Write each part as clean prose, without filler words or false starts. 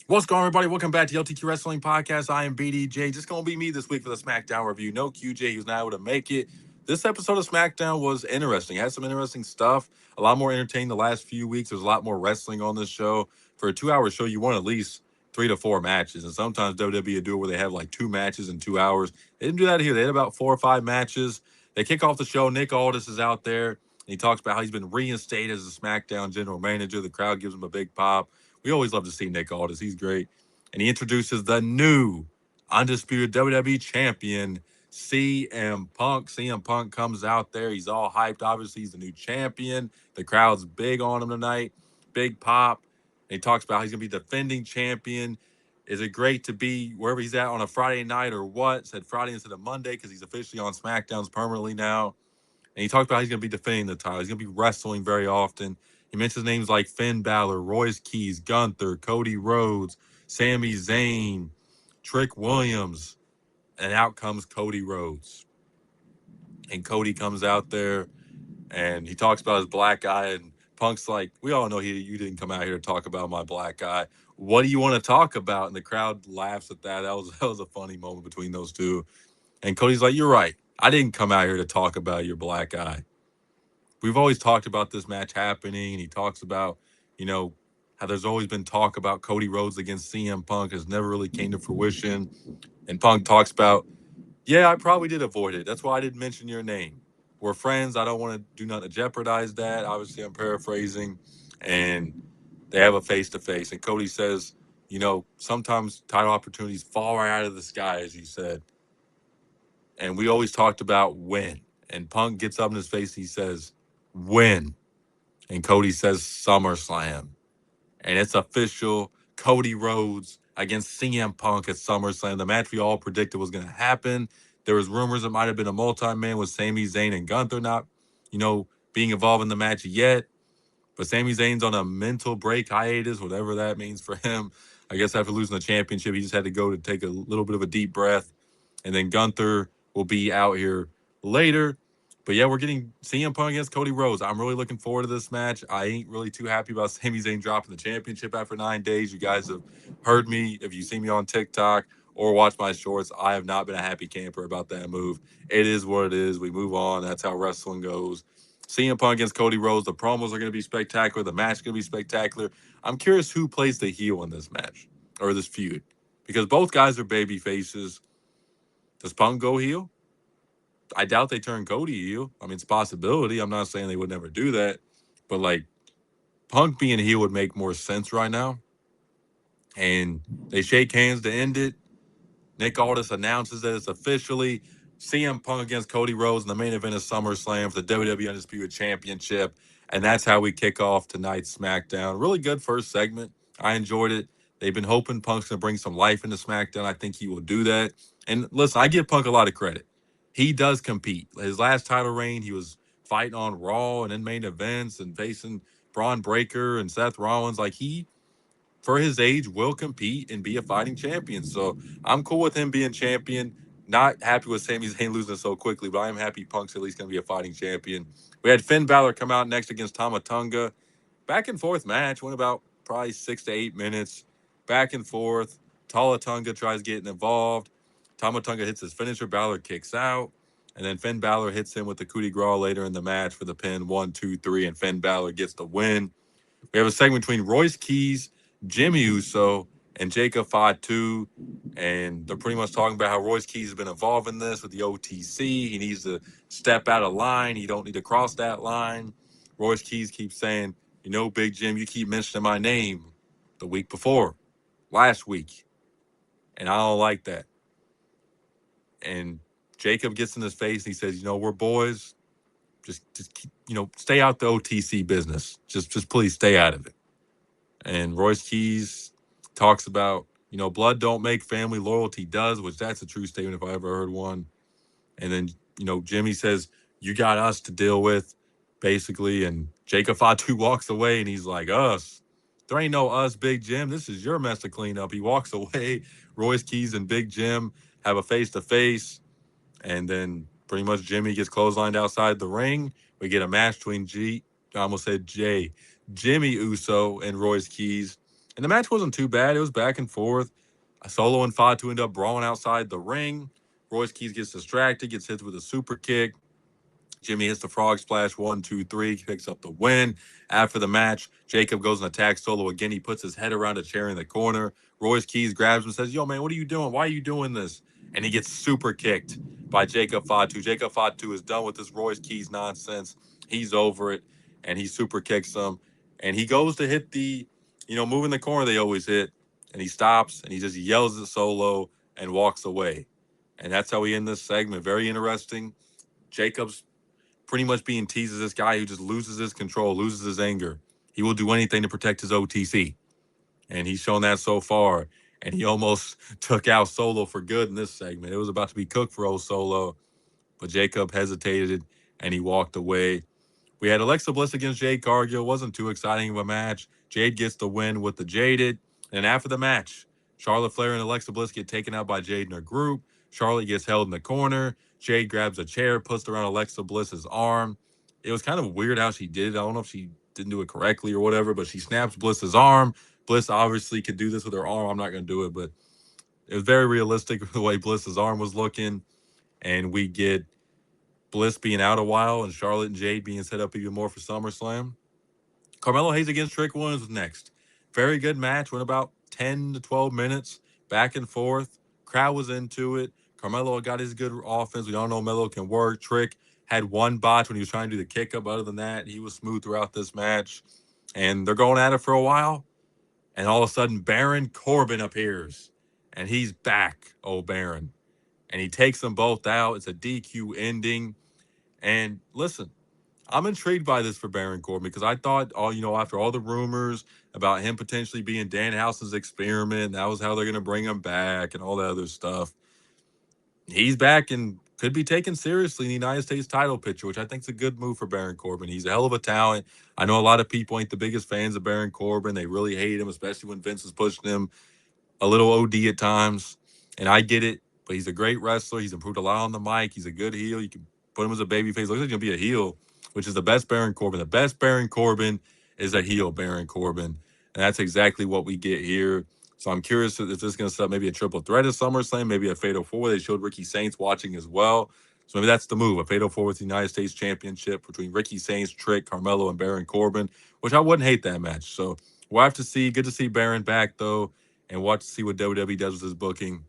What's going on, everybody? Welcome back to the LTQ Wrestling Podcast. I am BDJ. Just going to be me this week for the SmackDown review. No QJ, who's not able to make it. This episode of SmackDown was interesting. It had some interesting stuff. A lot more entertaining the last few weeks. There's a lot more wrestling on this show. For a 2 hour show, you want at least 3 to 4 matches. And sometimes WWE do it where they have like 2 matches in 2 hours. They didn't do that here. They had about 4 or 5 matches. They kick off the show. Nick Aldis is out there. And he talks about how he's been reinstated as a SmackDown general manager. The crowd gives him a big pop. We always love to see Nick Aldis. He's great. And he introduces the new undisputed WWE champion, CM Punk. CM Punk comes out there. He's all hyped. Obviously, he's the new champion. The crowd's big on him tonight. Big pop. And he talks about how he's going to be defending champion. Is it great to be wherever he's at on a Friday night or what? Said Friday instead of Monday because he's officially on SmackDowns permanently now. And he talked about how he's going to be defending the title. He's going to be wrestling very often. He mentions names like Finn Balor, Royce Keys, Gunther, Cody Rhodes, Sami Zayn, Trick Williams, and out comes Cody Rhodes. And Cody comes out there and he talks about his black eye. And Punk's like, we all know you didn't come out here to talk about my black eye. What do you want to talk about? And the crowd laughs at that. That was a funny moment between those two. And Cody's like, you're right. I didn't come out here to talk about your black eye. We've always talked about this match happening, and he talks about, you know, how there's always been talk about Cody Rhodes against CM Punk has never really came to fruition. And Punk talks about, yeah, I probably did avoid it. That's why I didn't mention your name. We're friends. I don't want to do nothing to jeopardize that. Obviously, I'm paraphrasing. And they have a face to face. And Cody says, sometimes title opportunities fall right out of the sky, as you said. And we always talked about when. And Punk gets up in his face. He says, when. And Cody says SummerSlam. And it's official. Cody Rhodes against CM Punk at SummerSlam. The match we all predicted was going to happen. There was rumors it might have been a multi-man with Sami Zayn and Gunther not, being involved in the match yet. But Sami Zayn's on a mental break hiatus, whatever that means for him. I guess after losing the championship, he just had to go to take a little bit of a deep breath. And then Gunther will be out here later. But yeah, we're getting CM Punk against Cody Rhodes. I'm really looking forward to this match. I ain't really too happy about Sami Zayn dropping the championship after 9 days. You guys have heard me. If you see me on TikTok or watch my shorts, I have not been a happy camper about that move. It is what it is. We move on. That's how wrestling goes. CM Punk against Cody Rhodes. The promos are going to be spectacular. The match is going to be spectacular. I'm curious who plays the heel in this match or this feud because both guys are baby faces. Does Punk go heel? I doubt they turn Cody heel. I mean, it's a possibility. I'm not saying they would never do that, but like Punk being heel would make more sense right now. And they shake hands to end it. Nick Aldis announces that it's officially CM Punk against Cody Rhodes in the main event of SummerSlam for the WWE Undisputed Championship. And that's how we kick off tonight's SmackDown. Really good first segment. I enjoyed it. They've been hoping Punk's going to bring some life into SmackDown. I think he will do that. And listen, I give Punk a lot of credit. He does compete. His last title reign, he was fighting on Raw and in main events and facing Braun Breaker and Seth Rollins. Like he for his age, will compete and be a fighting champion. So I'm cool with him being champion. Not happy with Sami Zayn losing so quickly, but I am happy Punk's at least going to be a fighting champion. We had Finn Balor come out next against Tama Tonga. Back and forth match. Went about probably 6 to 8 minutes. Back and forth. Tala Tonga tries getting involved. Tama Tonga hits his finisher. Balor kicks out. And then Finn Balor hits him with the coup de grace later in the match for the pin. 1, 2, 3. And Finn Balor gets the win. We have a segment between Royce Keys, Jimmy Uso, and Jacob Fatu. And they're pretty much talking about how Royce Keys has been involved in this with the OTC. He needs to step out of line. He don't need to cross that line. Royce Keys keeps saying, Big Jim, you keep mentioning my name the week before, last week. And I don't like that. And Jacob gets in his face and he says, we're boys. Just keep, stay out the OTC business. Just please stay out of it. And Royce Keys talks about, blood don't make family, loyalty does, which that's a true statement if I ever heard one. And then, Jimmy says, you got us to deal with, basically. And Jacob Fatu walks away and he's like, us. There ain't no us, Big Jim. This is your mess to clean up. He walks away. Royce Keys and Big Jim have a face-to-face. And then pretty much Jimmy gets clotheslined outside the ring. We get a match between I almost said Jimmy Uso and Royce Keys. And the match wasn't too bad. It was back and forth. Solo and Fatu end up brawling outside the ring. Royce Keys gets distracted, gets hit with a super kick. Jimmy hits the frog splash, 1, 2, 3, picks up the win. After the match, Jacob goes and attacks Solo again. He puts his head around a chair in the corner. Royce Keys grabs him and says, "Yo, man, what are you doing? Why are you doing this?" And he gets super kicked by Jacob Fatu. Jacob Fatu is done with this Royce Keys nonsense. He's over it, and he super kicks him. And he goes to hit the, move in the corner they always hit, and he stops and he just yells at Solo and walks away. And that's how we end this segment. Very interesting. Jacob's pretty much being teased as this guy who just loses his control, loses his anger. He will do anything to protect his OTC. And he's shown that so far. And he almost took out Solo for good in this segment. It was about to be cooked for old Solo, but Jacob hesitated and he walked away. We had Alexa Bliss against Jade Cargill. Wasn't too exciting of a match. Jade gets the win with the Jaded. And after the match, Charlotte Flair and Alexa Bliss get taken out by Jade and her group. Charlotte gets held in the corner. Jade grabs a chair, puts it around Alexa Bliss's arm. It was kind of weird how she did it. I don't know if she didn't do it correctly or whatever, but she snaps Bliss's arm. Bliss obviously could do this with her arm. I'm not going to do it, but it was very realistic the way Bliss's arm was looking. And we get Bliss being out a while and Charlotte and Jade being set up even more for SummerSlam. Carmelo Hayes against Trick Williams was next. Very good match. Went about 10 to 12 minutes, back and forth. Crowd was into it. Carmelo got his good offense. We all know Melo can work. Trick had one botch when he was trying to do the kick up. Other than that, he was smooth throughout this match. And they're going at it for a while. And all of a sudden, Baron Corbin appears. And he's back, oh Baron. And he takes them both out. It's a DQ ending. And listen, I'm intrigued by this for Baron Corbin because I thought, after all the rumors about him potentially being Danhausen's experiment, that was how they're going to bring him back and all that other stuff. He's back and could be taken seriously in the United States title picture, which I think is a good move for Baron Corbin. He's a hell of a talent. I know a lot of people ain't the biggest fans of Baron Corbin. They really hate him, especially when Vince is pushing him a little OD at times, and I get it. But he's a great wrestler. He's improved a lot on the mic. He's a good heel. You can put him as a babyface. Looks like he's gonna be a heel, which is the best Baron Corbin. The best Baron Corbin is a heel Baron Corbin, and that's exactly what we get here. So I'm curious if this is gonna set maybe a triple threat at SummerSlam, maybe a Fatal 4. They showed Ricky Saints watching as well. So maybe that's the move, a Fatal 4 with the United States Championship between Ricky Saints, Trick, Carmelo, and Baron Corbin, which I wouldn't hate that match. So we'll have to see. Good to see Baron back, though, and watch to see what WWE does with his booking.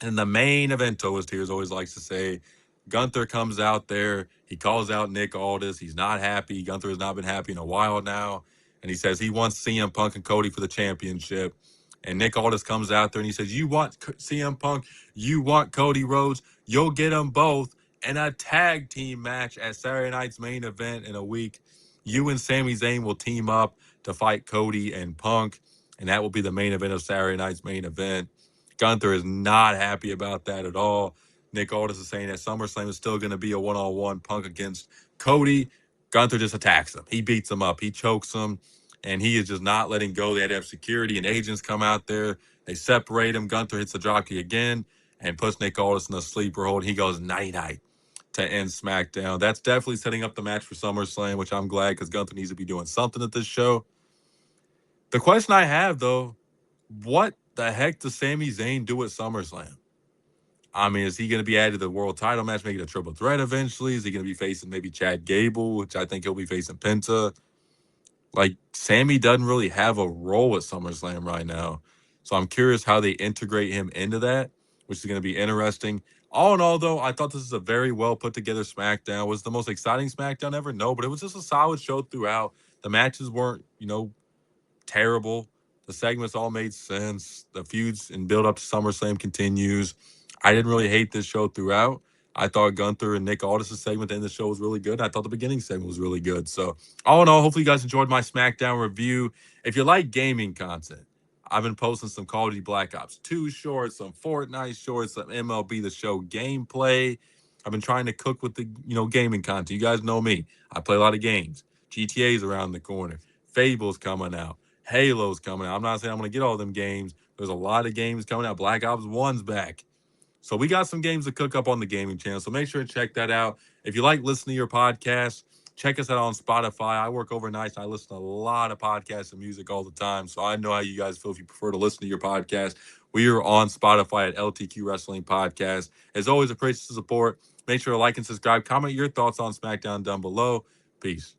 And the main event, as Tears always likes to say, Gunther comes out there. He calls out Nick Aldis. He's not happy. Gunther has not been happy in a while now. And he says he wants CM Punk and Cody for the championship. And Nick Aldis comes out there and he says, "You want CM Punk? You want Cody Rhodes? You'll get them both in a tag team match at Saturday night's main event in a week. You and Sami Zayn will team up to fight Cody and Punk. And that will be the main event of Saturday night's main event." Gunther is not happy about that at all. Nick Aldis is saying that SummerSlam is still going to be a one-on-one Punk against Cody. Gunther just attacks him. He beats him up. He chokes him, and he is just not letting go. They had to have security and agents come out there. They separate him. Gunther hits the jockey again and puts Nick Aldis in a sleeper hold. He goes night-night to end SmackDown. That's definitely setting up the match for SummerSlam, which I'm glad because Gunther needs to be doing something at this show. The question I have, though, what the heck does Sami Zayn do at SummerSlam? I mean, is he going to be added to the world title match, make it a triple threat eventually? Is he going to be facing maybe Chad Gable, which I think he'll be facing Penta? Like, Sammy doesn't really have a role at SummerSlam right now. So I'm curious how they integrate him into that, which is going to be interesting. All in all, though, I thought this was a very well put together SmackDown. Was it the most exciting SmackDown ever? No, but it was just a solid show throughout. The matches weren't, terrible. The segments all made sense. The feuds and build up to SummerSlam continues. I didn't really hate this show throughout. I thought Gunther and Nick Aldis' segment at the end of the show was really good. I thought the beginning segment was really good. So, all in all, hopefully you guys enjoyed my SmackDown review. If you like gaming content, I've been posting some Call of Duty Black Ops 2 shorts, some Fortnite shorts, some MLB The Show gameplay. I've been trying to cook with the, gaming content. You guys know me. I play a lot of games. GTA's around the corner. Fable's coming out. Halo's coming out. I'm not saying I'm going to get all them games. There's a lot of games coming out. Black Ops 1's back. So we got some games to cook up on the gaming channel. So make sure to check that out. If you like listening to your podcast, Check us out on Spotify. I work overnight, and I listen to a lot of podcasts and music all the time. So I know how you guys feel if you prefer to listen to your podcast. We are on Spotify at LTQ Wrestling Podcast. As always, appreciate the support. Make sure to like and subscribe. Comment your thoughts on SmackDown down below. Peace.